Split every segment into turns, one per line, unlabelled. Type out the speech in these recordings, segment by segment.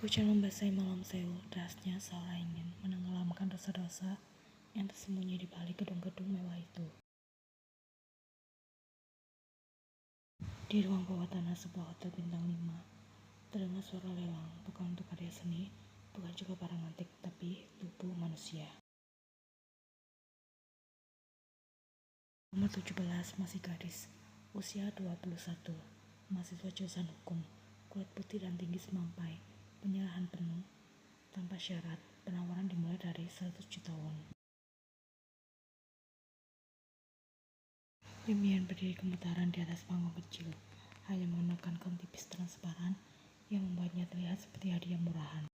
Hujan membasahi malam Seoul, derasnya seolah ingin menenggelamkan dosa-dosa yang tersembunyi di balik gedung-gedung mewah itu. Di ruang bawah tanah sebuah hotel bintang 5, terdengar suara lelang, bukan untuk karya seni, bukan juga barang antik, tapi tubuh manusia. Nomor 17 masih gadis, usia 21, mahasiswa jurusan hukum, kulit putih dan tinggi semampai, penyerahan penuh, tanpa syarat, penawaran dimulai dari 100 juta won. Lim Yen berdiri gemetaran di atas panggung kecil, hanya mengenakan gaun tipis transparan yang membuatnya terlihat seperti hadiah murahan.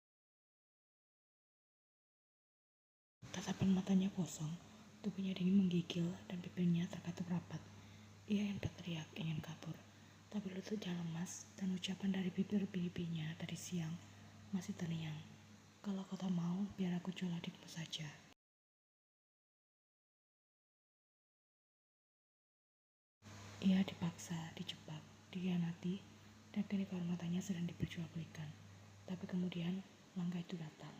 Tatapan matanya kosong, tubuhnya dingin menggigil dan bibirnya terkatup rapat. Ia yang berteriak ingin kabur, tapi lututnya lemas dan ucapan dari bibir-bibirnya tadi siang masih terngiang. Kalau kau tak mau, biar aku jual adikmu saja. Ia dipaksa, dijebak, dikhianati, dan kini kehormatannya sedang diperjualbelikan. Tapi kemudian langkah itu datang.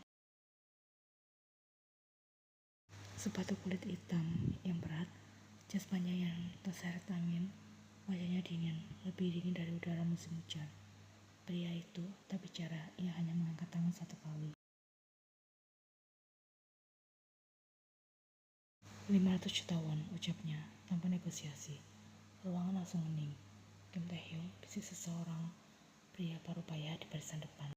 Sepatu kulit hitam yang berat, jas panjang yang terseret angin, wajahnya dingin, lebih dingin dari udara musim hujan. Pria itu tak bicara, ia hanya mengangkat tangan satu kali. 500 juta won, ucapnya, tanpa negosiasi. Ruangan langsung hening. Kim Tae-hyung, bisik seseorang pria parubaya di barisan depan.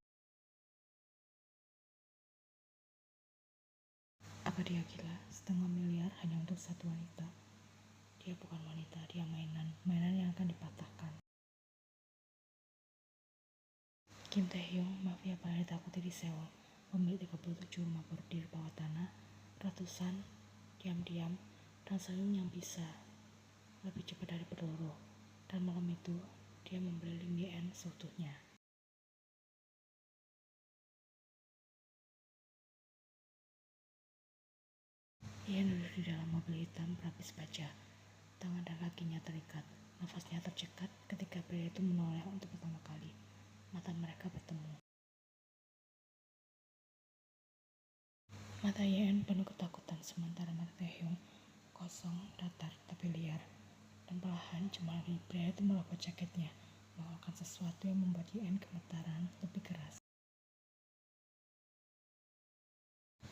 Apa dia gila? 500 miliar hanya untuk satu wanita. Dia bukan wanita, dia mainan yang akan dipatahkan. Kim Tae-hyung, mafia paling ditakuti di Seoul, pemilik 37 rumah bordir bawah tanah, ratusan, diam-diam, dan senyum yang bisa lebih cepat dari peluru. Dan malam itu, dia membeli Lim Yen seutuhnya. Ia duduk di dalam mobil hitam berlapis baja. Tangan dan kakinya terikat, nafasnya tercekat ketika pria itu menoleh untuk pertama kali. Mata mereka bertemu. Mata Yen penuh ketakutan, sementara mata Tae-hyung kosong, datar, tapi liar. Dan perlahan jemari pria itu melepaskan jaketnya, mengeluarkan sesuatu yang membuat Yen gemetaran lebih keras.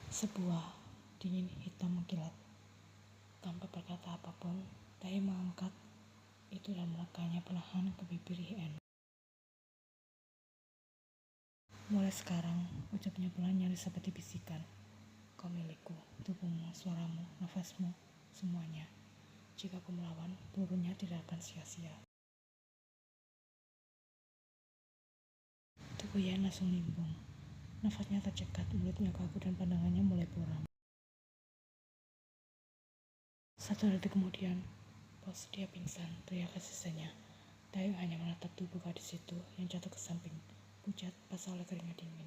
Sebuah dingin hitam mengkilat. Tanpa berkata apapun, Tae mengangkat itu dan melekatnya perlahan ke bibir Yen. Mulai sekarang, ucapnya pelan nyaris seperti bisikan. Kau milikku, tubuhmu, suaramu, nafasmu, semuanya. Jika kau melawan, pelurunya tidak akan sia-sia. Tubuh Yen langsung limbung. Nafasnya tercekat, mulutnya kaku dan pandangannya mulai buram. 1 detik kemudian, bos, dia pingsan, teriak asistenya. Tae hanya menatap tubuh gadis itu yang jatuh ke samping, pucat, basah oleh keringat dingin.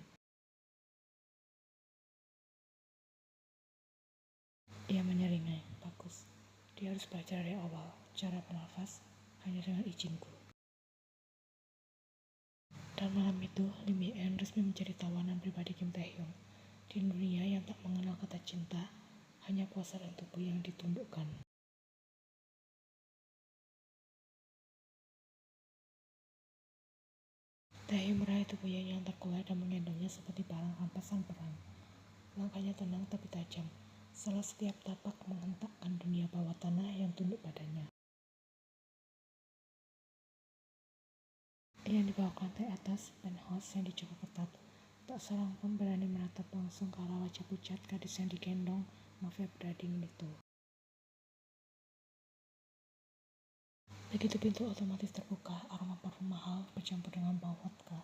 Ia menyeringai, bagus. Dia harus belajar dari awal, cara bernafas, hanya dengan izinku. Dan malam itu, Lim Yen resmi menjadi tawanan pribadi Kim Tae-hyung. Di dunia yang tak mengenal kata cinta, hanya kuasa dan tubuh yang ditundukkan. Tae meraih tubuh Yen yang terkulai dan menggendongnya seperti barang rampasan perang. Langkahnya tenang tapi tajam, setelah setiap tapak menghentakkan dunia bawah tanah yang tunduk padanya. Ia dibawa ke lantai atas penthouse yang dijaga ketat. Tak seorang pun berani menatap langsung ke arah wajah pucat gadis yang digendong mafia pria dingin itu. Begitu pintu otomatis terbuka, aroma parfum mahal bercampur dengan bau vodka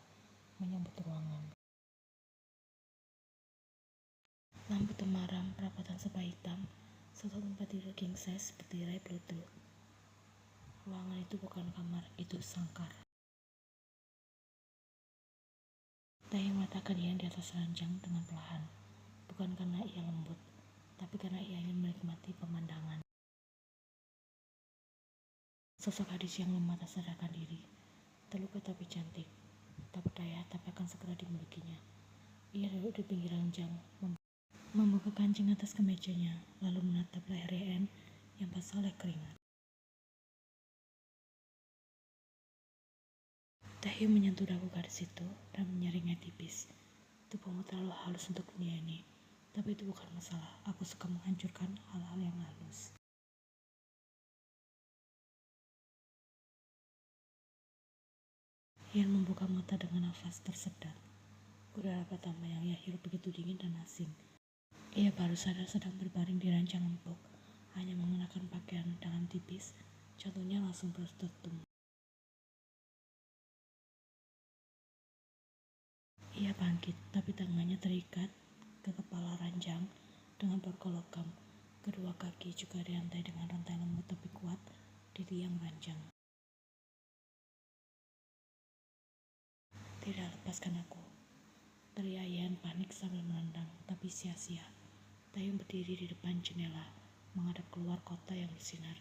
menyambut ruangan. Lampu temaram, perabatan serba hitam, satu tempat tidur king size bertirai Bluetooth. Ruangan itu bukan kamar, itu sangkar. Tae meletakkan Yen di atas ranjang dengan perlahan, bukan karena ia lembut, tapi karena ia ingin menikmati pemandangan. Sosok gadis yang lemah tak sadarkan diri, terluka tapi cantik, tak berdaya tapi akan segera dimilikinya. Ia duduk di pinggir ranjang, membuka kancing atas kemejanya, lalu menatap leher Ian yang basah oleh keringat. Taehyung menyentuh dagu gadis itu dan menyaringnya tipis. Tubuhmu terlalu halus untuk dunia ini, tapi itu bukan masalah. Aku suka menghancurkan hal-hal yang halus. Ian membuka mata dengan nafas tersedat. Udara pertama yang ia hirup begitu dingin dan asing. Ia baru sadar sedang berbaring di ranjang empuk, hanya mengenakan pakaian dalam tipis. Jantungnya langsung berdetum. Ia bangkit, tapi tangannya terikat ke kepala ranjang dengan borgol logam. Kedua kaki juga dirantai dengan rantai lembut tapi kuat di tiang ranjang. Tidak, lepaskan aku, teriak Ian panik sambil menendang, tapi sia-sia. Taehyung berdiri di depan jendela, menghadap keluar kota yang bersinar.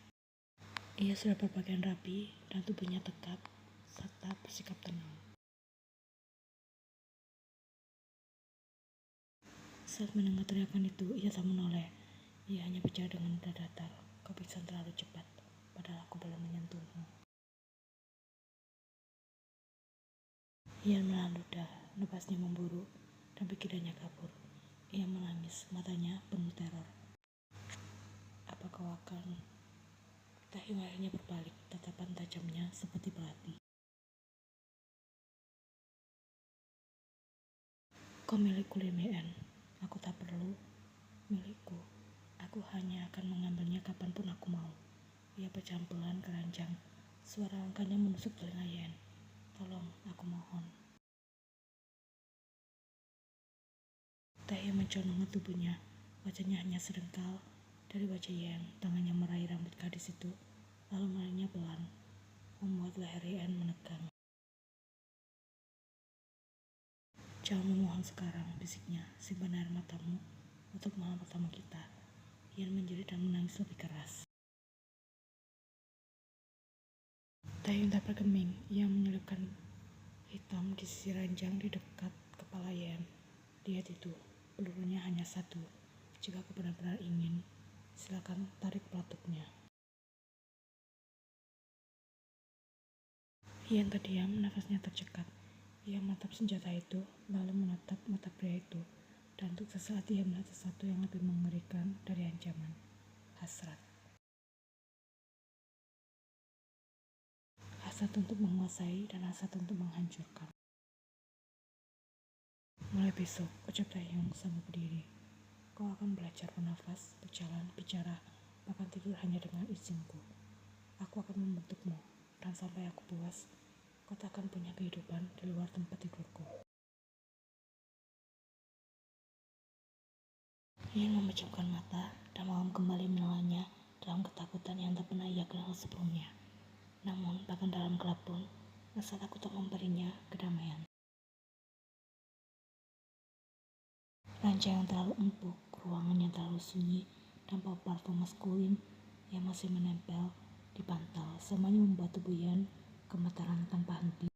Ia sudah berpakaian rapi dan tubuhnya tegap serta bersikap tenang. Saat mendengar teriakan itu, ia tak menoleh. Ia hanya bicara dengan nada datar. Kau pingsan terlalu cepat, padahal aku belum menyentuhmu. Ian menahan ludah, napasnya memburu, dan pikirannya kabur. Ia menangis, matanya penuh teror. Apa kau akan... Taehyung akhirnya berbalik, tatapan tajamnya seperti pelatih. Kau milikku, Lim Ian. Aku tak perlu milikku. Aku hanya akan mengambilnya kapanpun aku mau. Ia pecah pelan ke ranjang. Suara langkahnya menusuk telinga Ian. Tolong, aku mohon. Taehyung menconong ke tubuhnya. Wajahnya hanya sedengkal dari wajah Ian. Tangannya meraih rambut gadis itu, lalu menariknya pelan, membuat leher Ian menegang. Jangan memohon sekarang, bisiknya. Simpan air matamu untuk malam pertama kita. Ian menjerit dan menangis lebih keras. Taehyung tak bergeming. Ia menyelipkan hitam di sisi ranjang di dekat kepala Ian. Lihat itu, pelurunya hanya satu. Jika kau benar-benar ingin, silakan tarik pelatuknya. Ian terdiam, nafasnya tercekat. Ia menatap senjata itu, lalu menatap mata pria itu. Dan untuk sesaat ia melihat sesuatu yang lebih mengerikan dari ancaman. Hasrat. Hasrat untuk menguasai dan hasrat untuk menghancurkan. Mulai besok, ucap Taehyung sambil berdiri. Kau akan belajar bernafas, berjalan, bicara, bahkan tidur hanya dengan izinku. Aku akan membentukmu, dan sampai aku puas, kau tak akan punya kehidupan di luar tempat tidurku. Ian memejamkan mata dan malam kembali menelannya dalam ketakutan yang tak pernah ia kenal sebelumnya. Namun, bahkan dalam gelap pun, rasa takut tak memberinya kedamaian. Ranjang yang terlalu empuk, ruangan yang terlalu sunyi, dan bau parfum maskulin yang masih menempel di bantal, semuanya membuat tubuh Ian gemetaran tanpa henti.